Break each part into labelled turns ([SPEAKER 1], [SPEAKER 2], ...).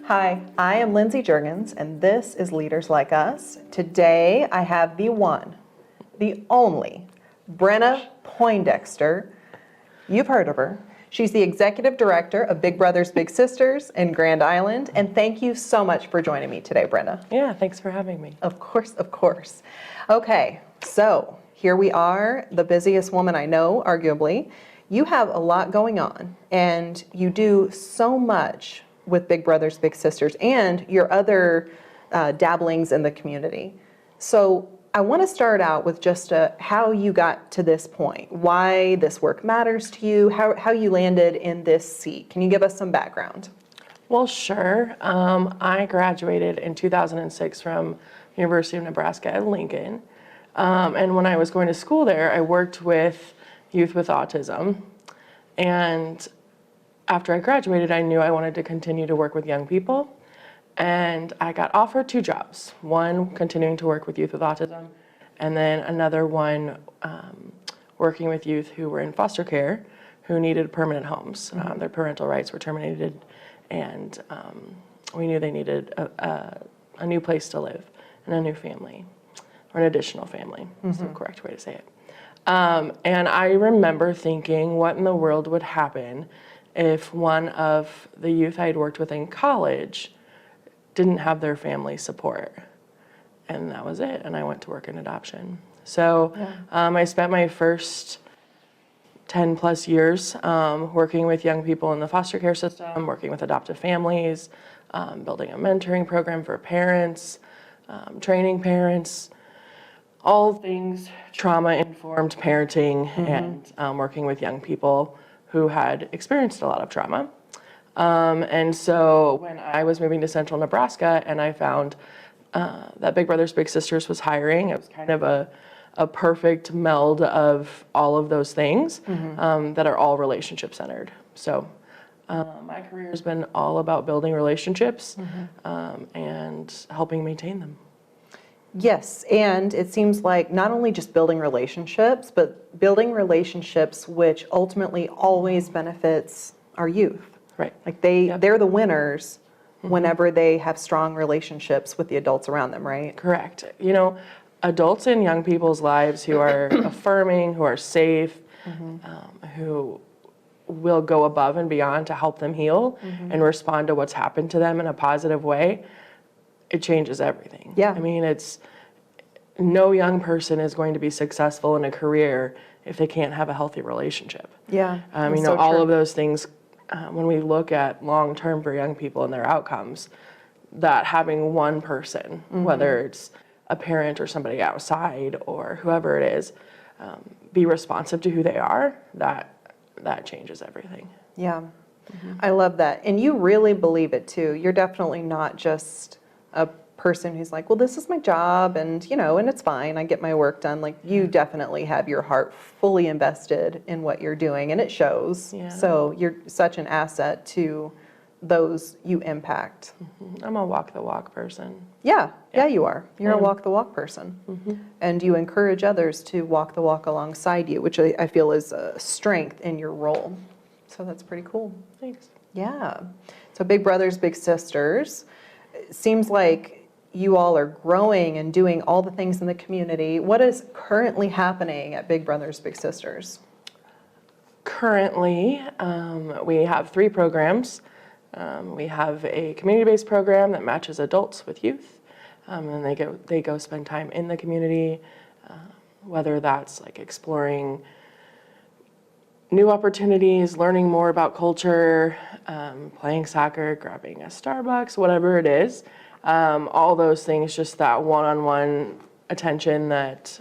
[SPEAKER 1] Hi, I am Lindsay Juergens, and this is Leaders Like Us. Today, I have the one, the only, Brenna Poindexter. You've heard of her. She's the Executive Director of Big Brothers Big Sisters in Grand Island, and thank you so much for joining me today, Brenna.
[SPEAKER 2] Yeah, thanks for having me.
[SPEAKER 1] Of course, of course. Okay, so here we are, the busiest woman I know, arguably. You have a lot going on, and you do so much with Big Brothers Big Sisters and your other dabblings in the community. So I want to start out with just how you got to this point, why this work matters to you, how you landed in this seat. Can you give us some background?
[SPEAKER 2] Well, sure. I graduated in 2006 from University of Nebraska at Lincoln. And when I was going to school there, I worked with youth with autism. And after I graduated, I knew I wanted to continue to work with young people. And I got offered two jobs. One, continuing to work with youth with autism, and then another one working with youth who were in foster care who needed permanent homes. Their parental rights were terminated, and we knew they needed a new place to live and a new family, or an additional family, is the correct way to say it. And I remember thinking, what in the world would happen if one of the youth I had worked with in college didn't have their family support? And that was it, and I went to work in adoption. So I spent my first 10 plus years working with young people in the foster care system, working with adoptive families, building a mentoring program for parents, training parents, all things trauma-informed parenting, and working with young people who had experienced a lot of trauma. And so when I was moving to central Nebraska and I found that Big Brothers Big Sisters was hiring, it was kind of a perfect meld of all of those things that are all relationship centered. So my career has been all about building relationships and helping maintain them.
[SPEAKER 1] Yes, and it seems like not only just building relationships, but building relationships which ultimately always benefits our youth.
[SPEAKER 2] Right.
[SPEAKER 1] Like they're the winners whenever they have strong relationships with the adults around them, right?
[SPEAKER 2] Correct. You know, adults in young people's lives who are affirming, who are safe, who will go above and beyond to help them heal and respond to what's happened to them in a positive way, it changes everything.
[SPEAKER 1] Yeah.
[SPEAKER 2] I mean, no young person is going to be successful in a career if they can't have a healthy relationship.
[SPEAKER 1] Yeah.
[SPEAKER 2] You know, all of those things, when we look at long-term for young people and their outcomes, that having one person, whether it's a parent or somebody outside or whoever it is, be responsive to who they are, that changes everything.
[SPEAKER 1] Yeah. I love that. And you really believe it too. You're definitely not just a person who's like, well, this is my job and, and it's fine. I get my work done. Like you definitely have your heart fully invested in what you're doing and it shows.
[SPEAKER 2] Yeah.
[SPEAKER 1] So you're such an asset to those you impact.
[SPEAKER 2] I'm a walk the walk person.
[SPEAKER 1] Yeah, you are. You're a walk the walk person. And you encourage others to walk the walk alongside you, which I feel is a strength in your role. So that's pretty cool.
[SPEAKER 2] Thanks.
[SPEAKER 1] Yeah. So Big Brothers Big Sisters, it seems like you all are growing and doing all the things in the community. What is currently happening at Big Brothers Big Sisters?
[SPEAKER 2] Currently, we have 3 programs. We have a community-based program that matches adults with youth, and they go spend time in the community, whether that's like exploring new opportunities, learning more about culture, playing soccer, grabbing a Starbucks, whatever it is. All those things, just that one-on-one attention that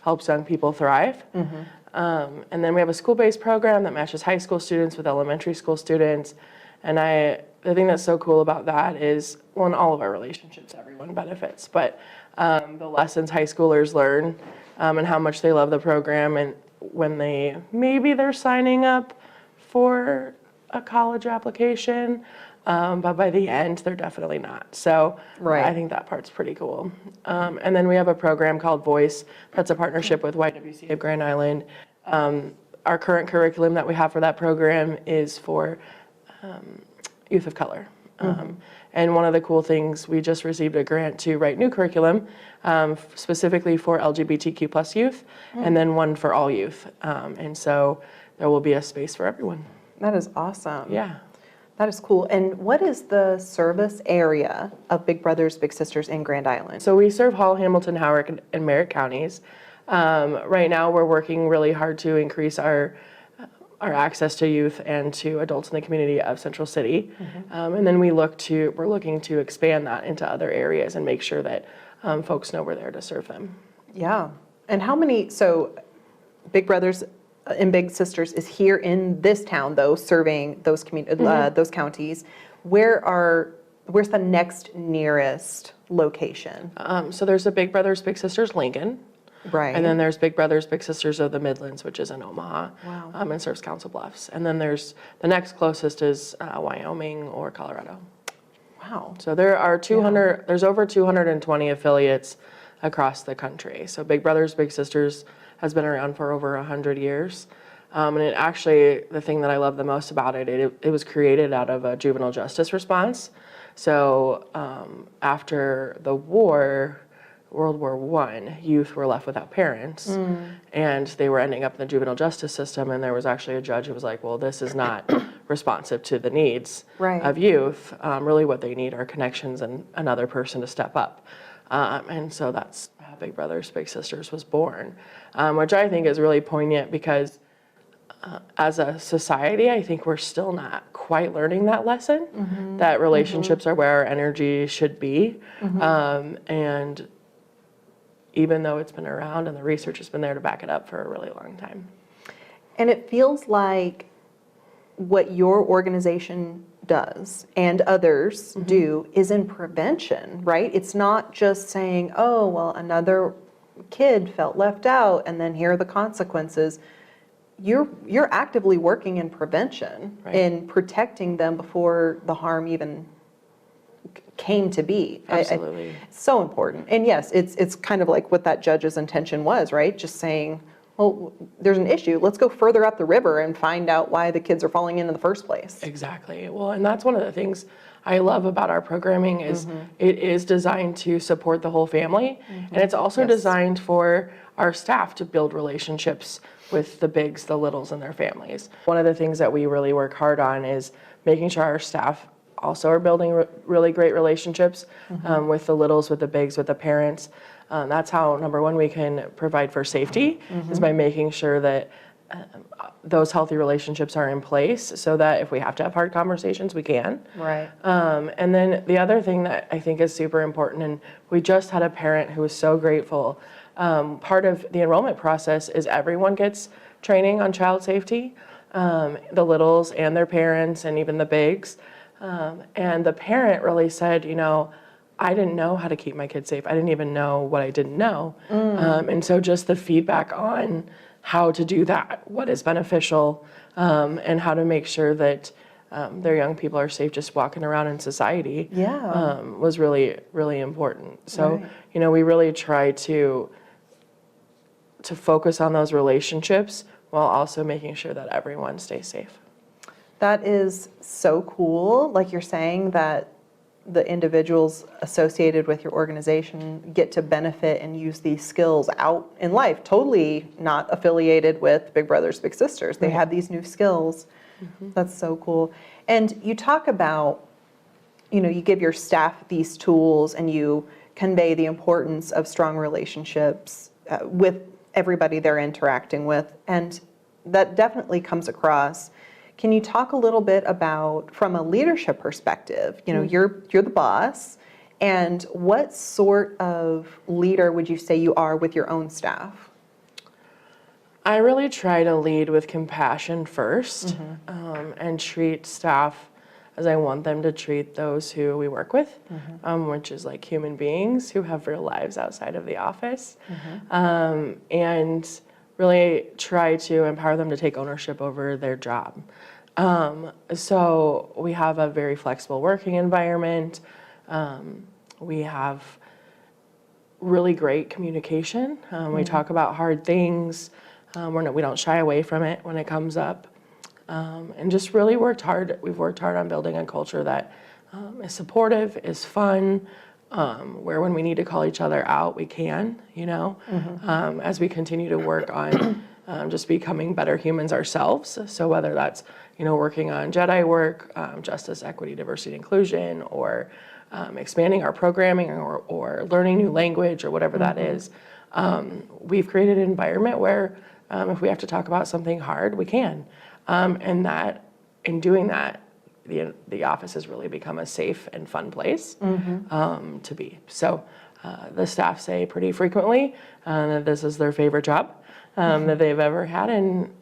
[SPEAKER 2] helps young people thrive. And then we have a school-based program that matches high school students with elementary school students. And the thing that's so cool about that is, well, in all of our relationships, everyone benefits, but the lessons high schoolers learn and how much they love the program, and when maybe they're signing up for a college application, but by the end, they're definitely not. So I think that part's pretty cool. And then we have a program called Voice that's a partnership with YWCA of Grand Island. Our current curriculum that we have for that program is for youth of color. And one of the cool things, we just received a grant to write new curriculum specifically for LGBTQ plus youth, and then one for all youth. And so there will be a space for everyone.
[SPEAKER 1] That is awesome.
[SPEAKER 2] Yeah.
[SPEAKER 1] That is cool. And what is the service area of Big Brothers Big Sisters in Grand Island?
[SPEAKER 2] So we serve Hall, Hamilton, Howard, and Merritt counties. Right now, we're working really hard to increase our access to youth and to adults in the community of Central City. And then we're looking to expand that into other areas and make sure that folks know we're there to serve them.
[SPEAKER 1] Yeah. And how many, so Big Brothers and Big Sisters is here in this town, though, serving those those counties. Where's the next nearest location?
[SPEAKER 2] So there's a Big Brothers Big Sisters Lincoln.
[SPEAKER 1] Right.
[SPEAKER 2] And then there's Big Brothers Big Sisters of the Midlands, which is in Omaha.
[SPEAKER 1] Wow.
[SPEAKER 2] And serves Council Bluffs. And then there's the next closest is Wyoming or Colorado.
[SPEAKER 1] Wow.
[SPEAKER 2] So there are there's over 220 affiliates across the country. So Big Brothers Big Sisters has been around for over 100 years. And it actually, the thing that I love the most about it was created out of a juvenile justice response. So after the war, World War I, youth were left without parents, and they were ending up in the juvenile justice system, and there was actually a judge who was like, well, this is not responsive to the needs of youth. Really what they need are connections and another person to step up. And so that's how Big Brothers Big Sisters was born, which I think is really poignant because as a society, I think we're still not quite learning that lesson, that relationships are where our energy should be. And even though it's been around and the research has been there to back it up for a really long time.
[SPEAKER 1] And it feels like what your organization does and others do is in prevention, right? It's not just saying, oh, well, another kid felt left out and then here are the consequences. You're actively working in prevention, in protecting them before the harm even came to be.
[SPEAKER 2] Absolutely.
[SPEAKER 1] So important. And yes, it's kind of like what that judge's intention was, right? Just saying, well, there's an issue. Let's go further up the river and find out why the kids are falling in the first place.
[SPEAKER 2] Exactly. Well, and that's one of the things I love about our programming is it is designed to support the whole family. And it's also designed for our staff to build relationships with the bigs, the littles, and their families. One of the things that we really work hard on is making sure our staff also are building really great relationships with the littles, with the bigs, with the parents. That's how, number one, we can provide for safety, is by making sure that those healthy relationships are in place so that if we have to have hard conversations, we can.
[SPEAKER 1] Right.
[SPEAKER 2] And then the other thing that I think is super important, and we just had a parent who was so grateful, part of the enrollment process is everyone gets training on child safety, the littles and their parents and even the bigs. And the parent really said, I didn't know how to keep my kids safe. I didn't even know what I didn't know. And so just the feedback on how to do that, what is beneficial, and how to make sure that their young people are safe just walking around in society was really, really important. So, we really try to focus on those relationships while also making sure that everyone stays safe.
[SPEAKER 1] That is so cool. Like you're saying that the individuals associated with your organization get to benefit and use these skills out in life, totally not affiliated with Big Brothers Big Sisters. They have these new skills. That's so cool. And you talk about, you give your staff these tools and you convey the importance of strong relationships with everybody they're interacting with. And that definitely comes across. Can you talk a little bit about, from a leadership perspective, you're the boss, and what sort of leader would you say you are with your own staff?
[SPEAKER 2] I really try to lead with compassion first, and treat staff as I want them to treat those who we work with, which is like human beings who have real lives outside of the office, and really try to empower them to take ownership over their job. So we have a very flexible working environment. We have really great communication. We talk about hard things. We don't shy away from it when it comes up. And just really we've worked hard on building a culture that is supportive, is fun, where when we need to call each other out, we can, as we continue to work on just becoming better humans ourselves. So whether that's, working on Jedi work, justice, equity, diversity, and inclusion, or expanding our programming or learning new language or whatever that is, we've created an environment where if we have to talk about something hard, we can. And that in doing that, the office has really become a safe and fun place to be. So the staff say pretty frequently that this is their favorite job that they've ever had. And,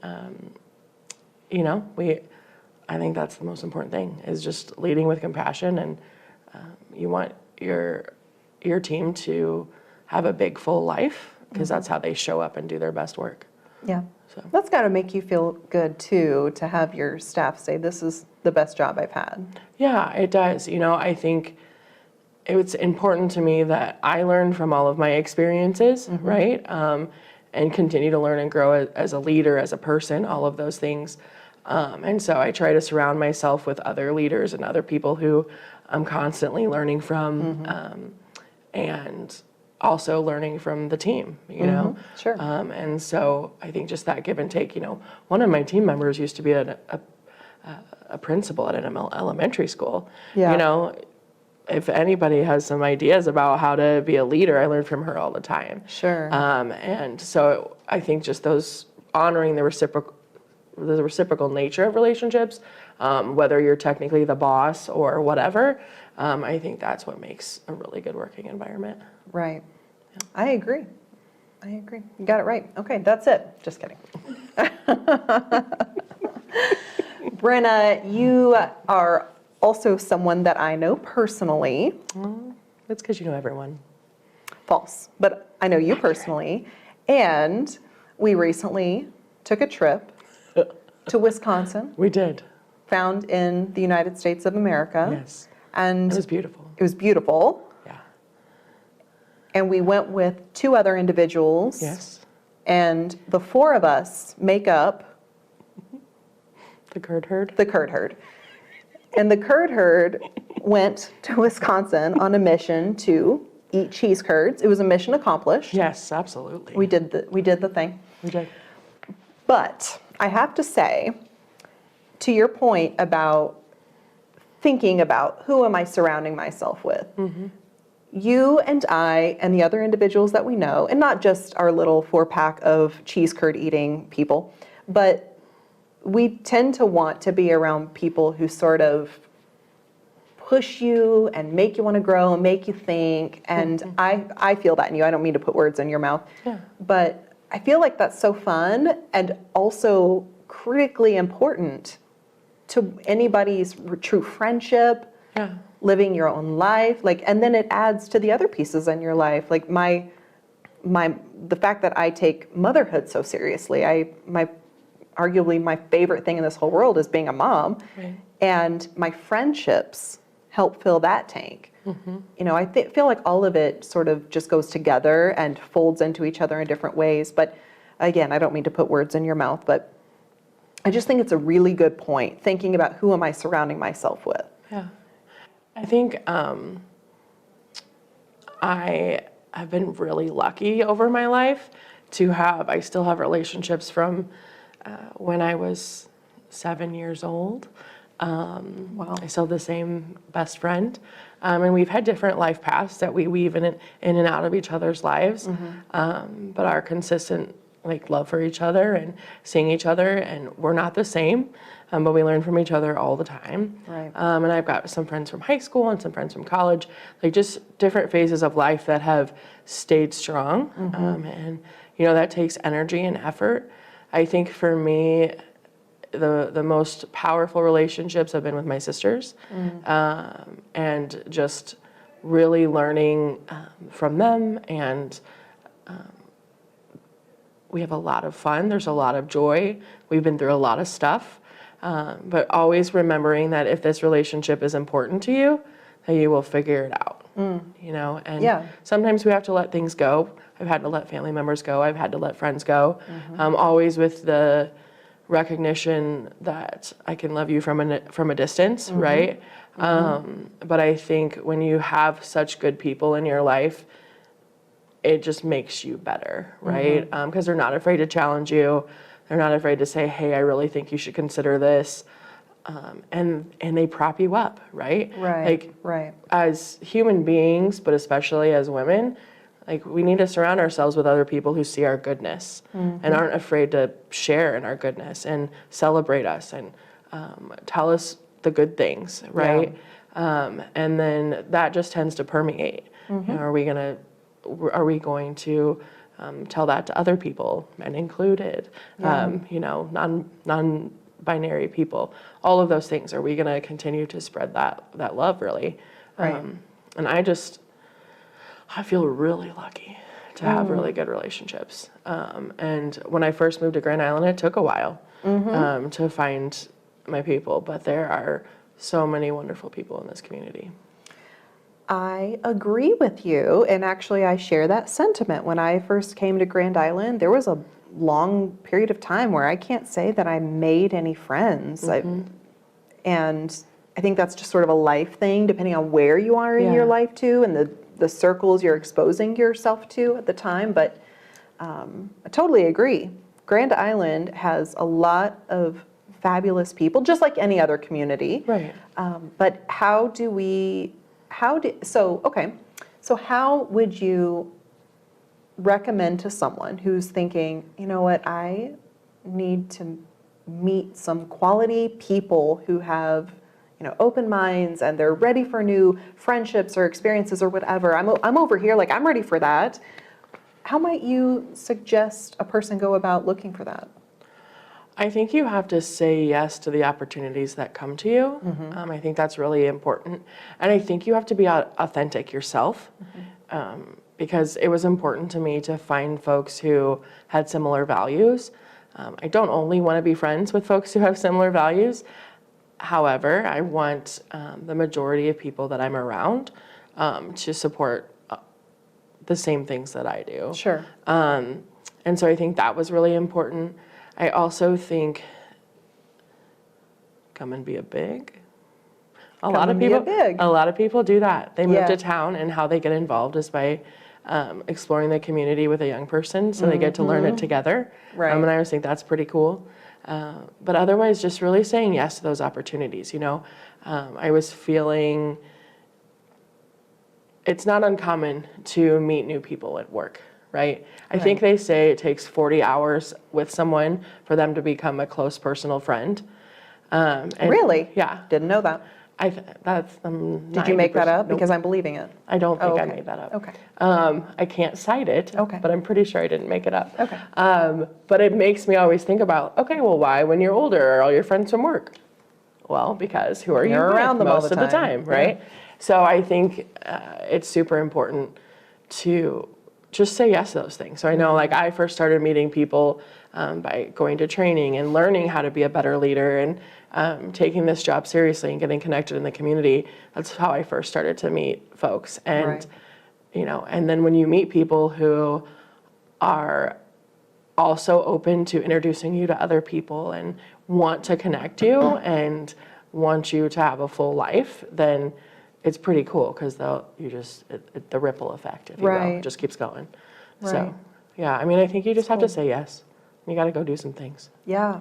[SPEAKER 2] I think that's the most important thing, is just leading with compassion. And you want your team to have a big, full life, because that's how they show up and do their best work.
[SPEAKER 1] Yeah.
[SPEAKER 2] So.
[SPEAKER 1] That's got to make you feel good, too, to have your staff say, this is the best job I've had.
[SPEAKER 2] Yeah, it does. I think it's important to me that I learn from all of my experiences, right? And continue to learn and grow as a leader, as a person, all of those things. And so I try to surround myself with other leaders and other people who I'm constantly learning from, and also learning from the team,
[SPEAKER 1] Sure.
[SPEAKER 2] And so I think just that give and take, one of my team members used to be a principal at an elementary school.
[SPEAKER 1] Yeah.
[SPEAKER 2] If anybody has some ideas about how to be a leader, I learn from her all the time.
[SPEAKER 1] Sure.
[SPEAKER 2] And so I think just those honoring the reciprocal nature of relationships, whether you're technically the boss or whatever, I think that's what makes a really good working environment.
[SPEAKER 1] Right. Yeah. I agree. You got it right. Okay, that's it. Just kidding. Brenna, you are also someone that I know personally.
[SPEAKER 2] That's because you know everyone.
[SPEAKER 1] False, but I know you personally. And we recently took a trip to Wisconsin,
[SPEAKER 2] We did.
[SPEAKER 1] found in the United States of America.
[SPEAKER 2] Yes.
[SPEAKER 1] And
[SPEAKER 2] It was beautiful.
[SPEAKER 1] it was beautiful.
[SPEAKER 2] Yeah.
[SPEAKER 1] And we went with 2 other individuals.
[SPEAKER 2] Yes.
[SPEAKER 1] And the 4 of us make up
[SPEAKER 2] The Kurd herd.
[SPEAKER 1] the Kurd herd. And the Kurd herd went to Wisconsin on a mission to eat cheese curds. It was a mission accomplished.
[SPEAKER 2] Yes, absolutely.
[SPEAKER 1] We did the thing.
[SPEAKER 2] We did.
[SPEAKER 1] But I have to say, to your point about thinking about who am I surrounding myself with, you and I and the other individuals that we know, and not just our little 4-pack of cheese curd eating people, but we tend to want to be around people who sort of push you and make you want to grow and make you think. And I feel that in you. I don't mean to put words in your mouth.
[SPEAKER 2] Yeah.
[SPEAKER 1] But I feel like that's so fun and also critically important to anybody's true friendship,
[SPEAKER 2] Yeah.
[SPEAKER 1] living your own life. And then it adds to the other pieces in your life. Like the fact that I take motherhood so seriously. Arguably my favorite thing in this whole world is being a mom.
[SPEAKER 2] Right.
[SPEAKER 1] And my friendships help fill that tank. I feel like all of it sort of just goes together and folds into each other in different ways. But again, I don't mean to put words in your mouth, but I just think it's a really good point, thinking about who am I surrounding myself with.
[SPEAKER 2] Yeah. I think I have been really lucky over my life I still have relationships from when I was 7 years old.
[SPEAKER 1] Wow.
[SPEAKER 2] I still have the same best friend. And we've had different life paths that we weave in and out of each other's lives. But our consistent love for each other and seeing each other, and we're not the same, but we learn from each other all the time.
[SPEAKER 1] Right.
[SPEAKER 2] And I've got some friends from high school and some friends from college, just different phases of life that have stayed strong. And that takes energy and effort. I think for me, the most powerful relationships have been with my sisters, and just really learning from them. And we have a lot of fun. There's a lot of joy. We've been through a lot of stuff, but always remembering that if this relationship is important to you, that you will figure it out. And
[SPEAKER 1] Yeah.
[SPEAKER 2] sometimes we have to let things go. I've had to let family members go. I've had to let friends go. Always with the recognition that I can love you from a distance, right? But I think when you have such good people in your life, it just makes you better, right? Because they're not afraid to challenge you. They're not afraid to say, hey, I really think you should consider this. And they prop you up, right? Like,
[SPEAKER 1] Right.
[SPEAKER 2] as human beings, but especially as women, like, we need to surround ourselves with other people who see our goodness and aren't afraid to share in our goodness and celebrate us and tell us the good things, right? And then that just tends to permeate. You know, are we going to tell that to other people, men included, you know, non-binary people, all of those things? Are we going to continue to spread that love, really?
[SPEAKER 1] Right.
[SPEAKER 2] And I feel really lucky to have really good relationships. And when I first moved to Grand Island, it took a while to find my people, but there are so many wonderful people in this community.
[SPEAKER 1] I agree with you, and actually I share that sentiment. When I first came to Grand Island, there was a long period of time where I can't say that I made any friends. And I think that's just sort of a life thing, depending on where you are in your life too, and the circles you're exposing yourself to at the time. But I totally agree. Grand Island has a lot of fabulous people, just like any other community.
[SPEAKER 2] Right.
[SPEAKER 1] But how would you recommend to someone who's thinking, you know what, I need to meet some quality people who have, you know, open minds and they're ready for new friendships or experiences or whatever. I'm over here, like, I'm ready for that. How might you suggest a person go about looking for that?
[SPEAKER 2] I think you have to say yes to the opportunities that come to you. I think that's really important. And I think you have to be authentic yourself, because it was important to me to find folks who had similar values. I don't only want to be friends with folks who have similar values. However, I want the majority of people that I'm around to support the same things that I do.
[SPEAKER 1] Sure.
[SPEAKER 2] And so I think that was really important. I also think come and be a big. A lot of people do that. They move to town, and how they get involved is by exploring the community with a young person, so they get to learn it together.
[SPEAKER 1] Right.
[SPEAKER 2] And I always think that's pretty cool. But otherwise, just really saying yes to those opportunities. You know, I was feeling it's not uncommon to meet new people at work. Right? I think they say it takes 40 hours with someone for them to become a close personal friend.
[SPEAKER 1] Really?
[SPEAKER 2] Yeah.
[SPEAKER 1] Didn't know that.
[SPEAKER 2] Did
[SPEAKER 1] you make that up?
[SPEAKER 2] Nope.
[SPEAKER 1] Because I'm believing it.
[SPEAKER 2] I don't think
[SPEAKER 1] okay.
[SPEAKER 2] I made that up.
[SPEAKER 1] Okay.
[SPEAKER 2] I can't cite it,
[SPEAKER 1] Okay.
[SPEAKER 2] but I'm pretty sure I didn't make it up.
[SPEAKER 1] Okay.
[SPEAKER 2] But it makes me always think about, okay, well, why when you're older are all your friends from work? Well, because who are you
[SPEAKER 1] You're
[SPEAKER 2] with
[SPEAKER 1] around them all
[SPEAKER 2] most
[SPEAKER 1] the
[SPEAKER 2] of the
[SPEAKER 1] time.
[SPEAKER 2] time, right? So I think it's super important to just say yes to those things. So I know, like, I first started meeting people by going to training and learning how to be a better leader and taking this job seriously and getting connected in the community. That's how I first started to meet folks. And, you know, and then when you meet people who are also open to introducing you to other people and want to connect you and want you to have a full life, then it's pretty cool, because the ripple effect, if you will, just keeps going.
[SPEAKER 1] Right.
[SPEAKER 2] So, yeah, I mean, I think you just have to say yes. You got to go do some things.
[SPEAKER 1] Yeah.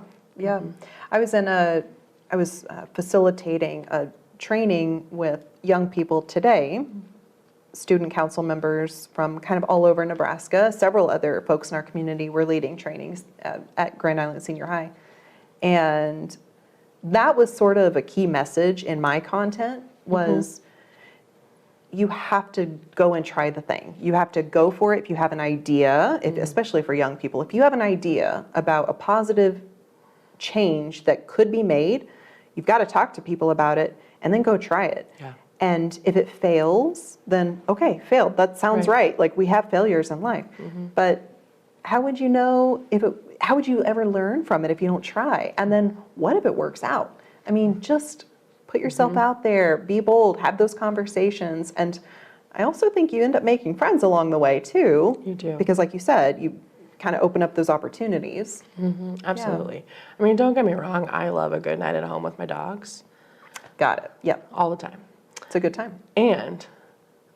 [SPEAKER 1] I was facilitating a training with young people today, student council members from kind of all over Nebraska. Several other folks in our community were leading trainings at Grand Island Senior High. And that was sort of a key message in my content was you have to go and try the thing. You have to go for it if you have an idea, especially for young people. If you have an idea about a positive change that could be made, you've got to talk to people about it and then go try it.
[SPEAKER 2] Yeah.
[SPEAKER 1] And if it fails, then okay, failed. That sounds right. Like, we have failures in life. But how would you know how would you ever learn from it if you don't try? And then what if it works out? I mean, just put yourself out there, be bold, have those conversations. And I also think you end up making friends along the way too.
[SPEAKER 2] You do.
[SPEAKER 1] Because like you said, kind of open up those opportunities.
[SPEAKER 2] Absolutely. I mean, don't get me wrong. I love a good night at home with my dogs
[SPEAKER 1] Got it. Yep.
[SPEAKER 2] all the time.
[SPEAKER 1] It's a good time.
[SPEAKER 2] And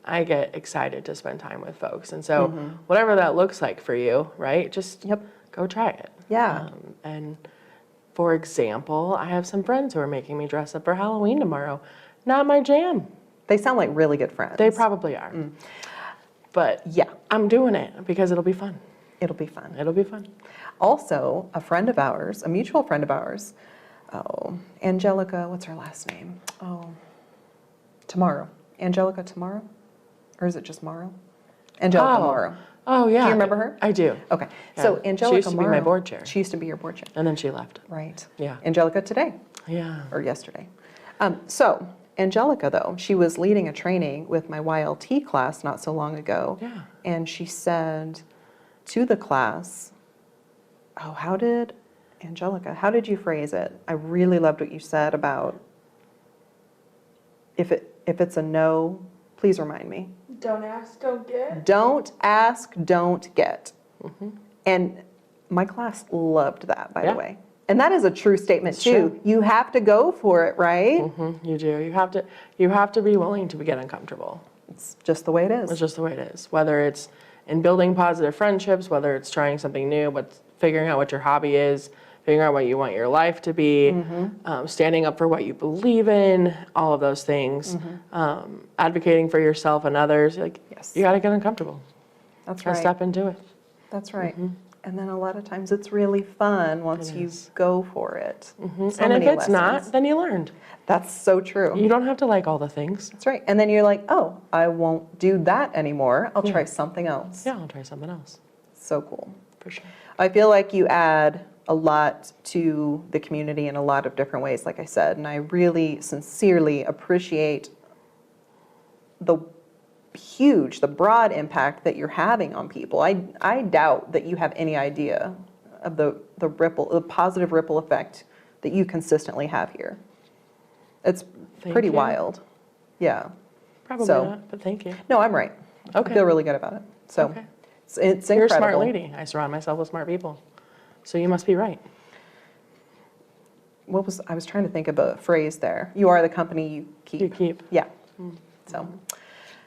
[SPEAKER 2] I get excited to spend time with folks. And so whatever that looks like for you, right? Just
[SPEAKER 1] Yep.
[SPEAKER 2] go try it.
[SPEAKER 1] Yeah.
[SPEAKER 2] And for example, I have some friends who are making me dress up for Halloween tomorrow. Not my jam.
[SPEAKER 1] They sound like really good friends.
[SPEAKER 2] They probably are. But
[SPEAKER 1] Yeah.
[SPEAKER 2] I'm doing it because it'll be fun.
[SPEAKER 1] It'll be fun.
[SPEAKER 2] It'll be fun.
[SPEAKER 1] Also, a friend of ours, a mutual friend of ours, Angelica, what's her last name? Tomorrow. Angelica Tomorrow? Or is it just Morrow? Angelica Morrow.
[SPEAKER 2] Oh, yeah.
[SPEAKER 1] Do you remember her?
[SPEAKER 2] I do.
[SPEAKER 1] Okay.
[SPEAKER 2] Yeah.
[SPEAKER 1] So
[SPEAKER 2] She
[SPEAKER 1] Angelica
[SPEAKER 2] used to be my
[SPEAKER 1] Morrow-
[SPEAKER 2] board chair.
[SPEAKER 1] She used to be your board chair.
[SPEAKER 2] And then she left.
[SPEAKER 1] Right.
[SPEAKER 2] Yeah.
[SPEAKER 1] Angelica today,
[SPEAKER 2] Yeah.
[SPEAKER 1] or yesterday. So Angelica, though, she was leading a training with my YLT class not so long ago.
[SPEAKER 2] Yeah.
[SPEAKER 1] And she said to the class, how did you phrase it? I really loved what you said about if it's a no, please remind me.
[SPEAKER 2] Don't ask, don't get.
[SPEAKER 1] Don't ask, don't get. And my class loved that, by
[SPEAKER 2] Yeah.
[SPEAKER 1] the way. And that is a true statement
[SPEAKER 2] It's
[SPEAKER 1] too.
[SPEAKER 2] true.
[SPEAKER 1] You have to go for it, right?
[SPEAKER 2] You do. You have to be willing to get uncomfortable.
[SPEAKER 1] It's just the way it is.
[SPEAKER 2] It's just the way it is. Whether it's in building positive friendships, whether it's trying something new, but figuring out what your hobby is, figuring out what you want your life to be, standing up for what you believe in, all of those things, advocating for yourself and others. Like,
[SPEAKER 1] Yes.
[SPEAKER 2] you got to get uncomfortable.
[SPEAKER 1] That's
[SPEAKER 2] Gotta
[SPEAKER 1] right.
[SPEAKER 2] step into it.
[SPEAKER 1] That's right. And then a lot of times it's really fun once
[SPEAKER 2] It
[SPEAKER 1] you
[SPEAKER 2] is.
[SPEAKER 1] go for it. So
[SPEAKER 2] And if
[SPEAKER 1] many
[SPEAKER 2] it's not,
[SPEAKER 1] lessons.
[SPEAKER 2] then you learned.
[SPEAKER 1] That's so true.
[SPEAKER 2] You don't have to like all the things.
[SPEAKER 1] That's right. And then you're like, oh, I won't do that anymore. I'll try something else.
[SPEAKER 2] Yeah, I'll try something else.
[SPEAKER 1] So cool.
[SPEAKER 2] For sure.
[SPEAKER 1] I feel like you add a lot to the community in a lot of different ways, like I said, and I really sincerely appreciate the broad impact that you're having on people. I doubt that you have any idea of the positive ripple effect that you consistently have here. It's
[SPEAKER 2] Thank
[SPEAKER 1] pretty
[SPEAKER 2] you.
[SPEAKER 1] wild. Yeah.
[SPEAKER 2] Probably
[SPEAKER 1] So-
[SPEAKER 2] not, but thank you.
[SPEAKER 1] No, I'm right.
[SPEAKER 2] Okay.
[SPEAKER 1] I feel really good about it. So
[SPEAKER 2] Okay.
[SPEAKER 1] it's
[SPEAKER 2] You're a
[SPEAKER 1] incredible.
[SPEAKER 2] smart lady. I surround myself with smart people. So you must be right.
[SPEAKER 1] I was trying to think of a phrase there. You are the company you keep.
[SPEAKER 2] You keep.
[SPEAKER 1] Yeah.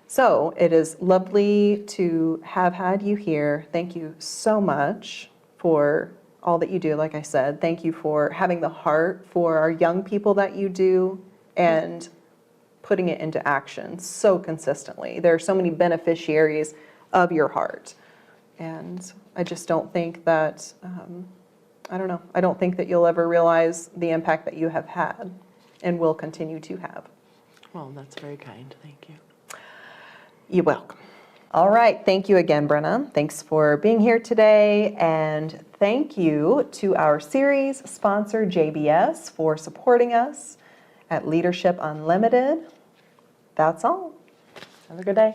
[SPEAKER 1] So it is lovely to have had you here. Thank you so much for all that you do. Like I said, thank you for having the heart for our young people that you do and putting it into action so consistently. There are so many beneficiaries of your heart. And I just don't think that, I don't know, I don't think that you'll ever realize the impact that you have had and will continue to have.
[SPEAKER 2] Well, that's very kind. Thank you.
[SPEAKER 1] You're welcome. All right. Thank you again, Brenna. Thanks for being here today. And thank you to our series sponsor, JBS, for supporting us at Leadership Unlimited. That's all.
[SPEAKER 2] Have a good day.